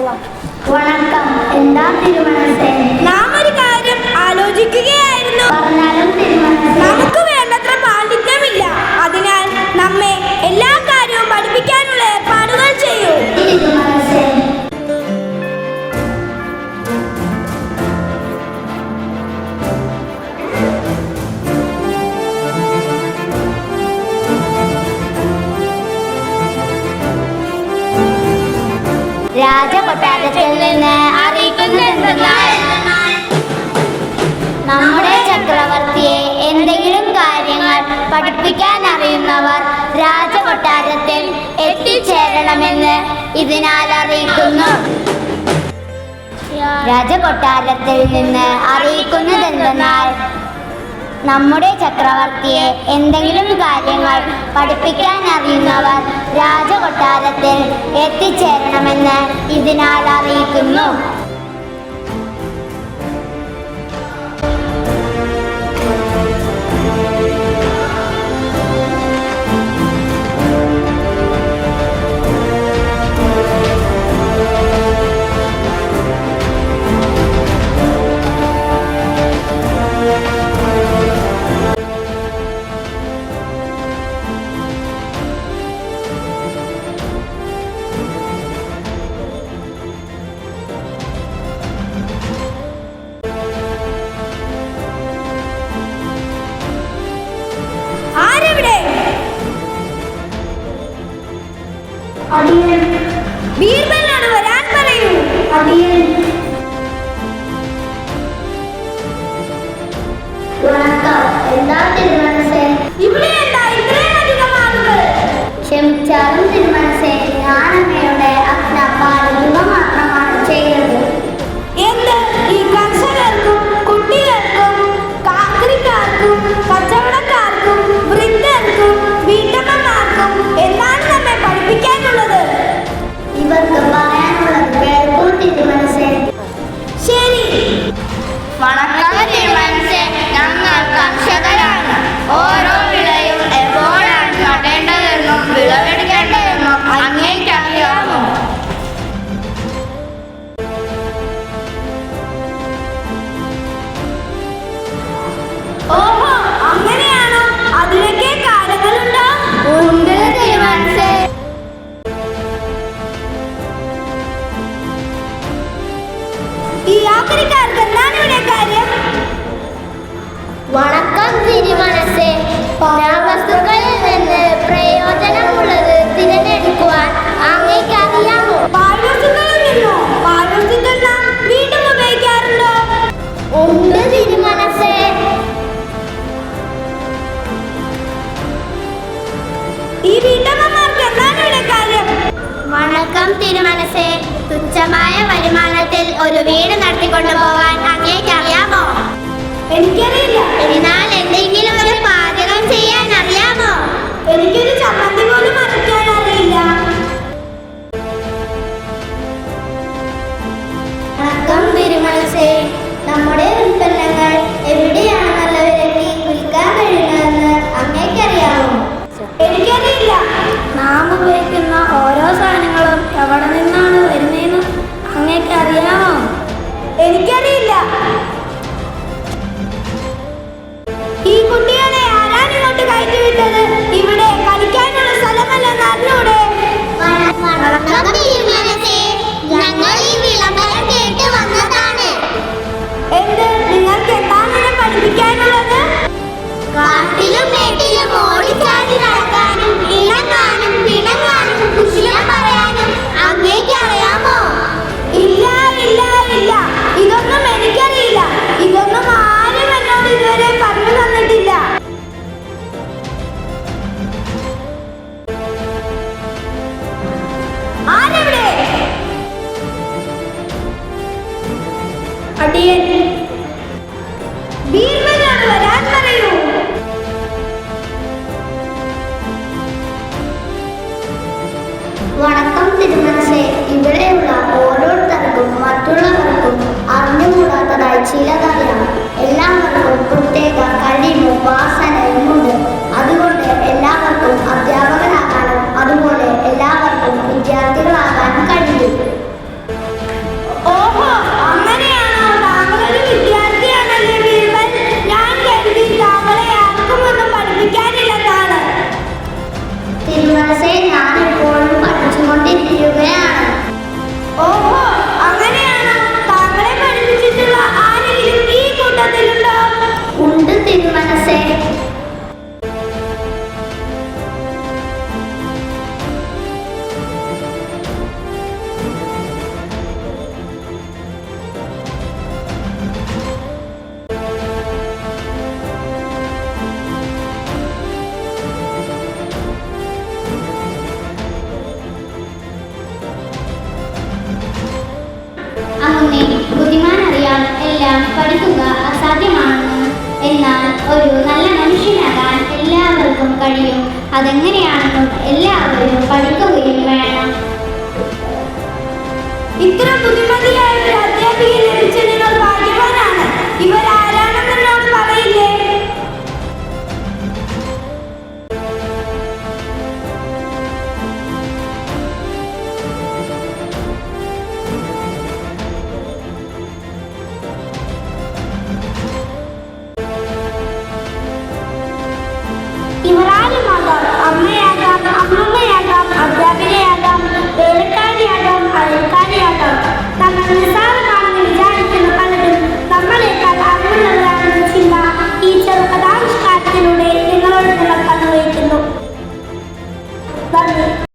വണക്കം. എന്താ തിരുമനസ്സേ? നാം ഒരു കാര്യം ആലോചിക്കുകയായിരുന്നു. പറഞ്ഞാലും തിരുമനസ്സേ. നമുക്ക് വേണ്ടത്ര പാണ്ഡിത്യമില്ല. അതിനാൽ നമ്മെ എല്ലാ കാര്യവും പഠിപ്പിക്കാനുള്ള ഏർപ്പാടുകൾ ചെയ്യൂ. തിരുമനസ്സേ. രാജകൊട്ടാരത്തിൽ നിന്ന് അറിയിക്കുന്നതെന്തെന്നാൽ നമ്മുടെ ചക്രവർത്തിയെ എന്തെങ്കിലും കാര്യങ്ങൾ പഠിപ്പിക്കാൻ അറിയുന്നവർ രാജകൊട്ടാരത്തിൽ എത്തിച്ചേരണമെന്ന് ഇതിനാൽ അറിയിക്കുന്നു. രാജകൊട്ടാരത്തിൽ നിന്ന് അറിയിക്കുന്നതെന്തെന്നാൽ നമ്മുടെ ചക്രവർത്തിയെ എന്തെങ്കിലും കാര്യങ്ങൾ പഠിപ്പിക്കാൻ അറിയുന്നവർ രാജകൊട്ടാരത്തിൽ എത്തിച്ചേരണമെന്ന് ഇതിനാൽ അറിയിക്കുന്നു. ബീർബലിനോട് വരാൻ പറയൂ. വണക്കം. എന്താ തിരുമനസ്സേ? ഇവിടെ എന്താ ഇത്രയും അധികം ആളുകൾ? ക്ഷമിച്ചാലും തിരുമനസ്സേ, ഞാൻ അങ്ങയുടെ അജ്ഞ പാലിക്കുക മാത്രമാണ് ചെയ്തത്. എന്ത്? ഈ കർഷകർക്കും കുട്ടികൾക്കും കാക്കരിക്കാർക്കും കച്ചവടക്കാർക്കും വൃദ്ധർക്കും വീട്ടമ്മമാർക്കും എന്താണ് നമ്മെ പഠിപ്പിക്കാനുള്ളത്? ഇവർക്ക് പറയാനുള്ളത് കേൾക്കൂ തിരുമനസ്സേ. ശരി. വണക്കം തിരുമനസ്സേ. ഞങ്ങൾ കർഷകരാണ്. ഓരോ വിളയും എപ്പോഴാണ് നടേണ്ടതെന്നും വിളവെടുക്കേണ്ടതെന്നും അങ്ങേക്കറിയാമോ? ഓഹോ, അങ്ങനെയാണോ? അതിനൊക്കെ കാലങ്ങളുണ്ടോ? ഉണ്ട് തിരുമനസ്സേ. ഈ ആക്രിക്കാർക്ക് എന്താണ് ഇവിടെ കാര്യം? വണക്കം തിരുമനസ്സേ. വസ്തുക്കളിൽ നിന്ന് പ്രയോജനമുള്ളത് തിരഞ്ഞെടുക്കുവാൻ അങ്ങേക്കറിയാമോ? പാഴ്വസ്തുക്കളിൽ നിന്നോ? പാഴ്വസ്തുക്കൾ നാം വീണ്ടും ഉപയോഗിക്കാറുണ്ടോ? ഉണ്ട് തിരുമനസ്സേ. ഈ വീട്ടമ്മമാർക്ക് എന്താണ് ഇവിടെ കാര്യം? വണക്കം തിരുമനസ്സേ. തുച്ഛമായ വരുമാനത്തിൽ ഒരു വീട് നടത്തിക്കൊണ്ടു പോകാൻ അങ്ങേക്കറിയാമോ? എനിക്കറിയില്ല. എന്നാൽ എന്തെങ്കിലും ഒരു പാചകം ചെയ്യാൻ അറിയാമോ? എനിക്കൊരു ചമ്മന്തി പോലും അരയ്ക്കാൻ അറിയില്ല. വണക്കം തിരുമനസ്സേ. നമ്മുടെ ഉൽപ്പന്നങ്ങൾ എവിടെയാണ് നല്ല വിലയ്ക്ക് വിൽക്കാൻ കഴിയുന്നതെന്ന് അങ്ങേക്കറിയാമോ? എനിക്കറിയില്ല. നാം ഉപയോഗിക്കുന്ന ഓരോ സാധനങ്ങളും എവിടെ നിന്നാണ് വരുന്നതെന്ന് അങ്ങേക്ക് അറിയാമോ? എനിക്കറിയില്ല. ഈ കുട്ടികളെ ആരാണ് ഇങ്ങോട്ട് കയറ്റി വിട്ടത്? ഇവിടെ കളിക്കാനുള്ള സ്ഥലമല്ലെന്ന് അറിഞ്ഞൂടെ? വണക്കം തിരുമനസ്സേ. ഞങ്ങൾ ഈ വിളംബരം കേട്ട് വന്നതാണ്. എന്ത്? നിങ്ങൾക്ക് എന്താണ് ഇവിടെ പഠിപ്പിക്കാനുള്ളത്? കാട്ടിലും മേട്ടിലും ഓടിച്ചാടി നടക്കാനും ഇണങ്ങാനും പിണങ്ങാനും കുശലം പറയാനും അങ്ങേക്ക് അറിയാമോ? ഇല്ല ഇല്ല ഇല്ല, ഇതൊന്നും എനിക്കറിയില്ല. ഇതൊന്നും ആരും എന്നോട് ഇതുവരെ പറഞ്ഞു തന്നിട്ടില്ല. ആരെവിടെ? അടിയൻ. ബീർബലിനോട് വരാൻ പറയൂ. വണക്കം തിരുമനസ്സേ. ഇവിടെയുള്ള ഓരോരുത്തർക്കും മറ്റുള്ളവർക്കും അറിഞ്ഞുകൂടാത്തതായി ചിലതറിയാം. എല്ലാവർക്കും പ്രത്യേക കഴിവും വാസനയുമുണ്ട്. അതുകൊണ്ട് എല്ലാവർക്കും അധ്യാപകരാകാനും അതുപോലെ എല്ലാവർക്കും വിദ്യാർത്ഥികളാകാനും കഴിയും. എല്ലാം പഠിക്കുക അസാധ്യമാണെന്നും എന്നാൽ ഒരു നല്ല മനുഷ്യനാകാൻ എല്ലാവർക്കും കഴിയും. അതെങ്ങനെയാണെന്നും എല്ലാവരും പഠിക്കുകയും വേണം. ഇത്തരം ബുദ്ധിമുട്ടുകൾ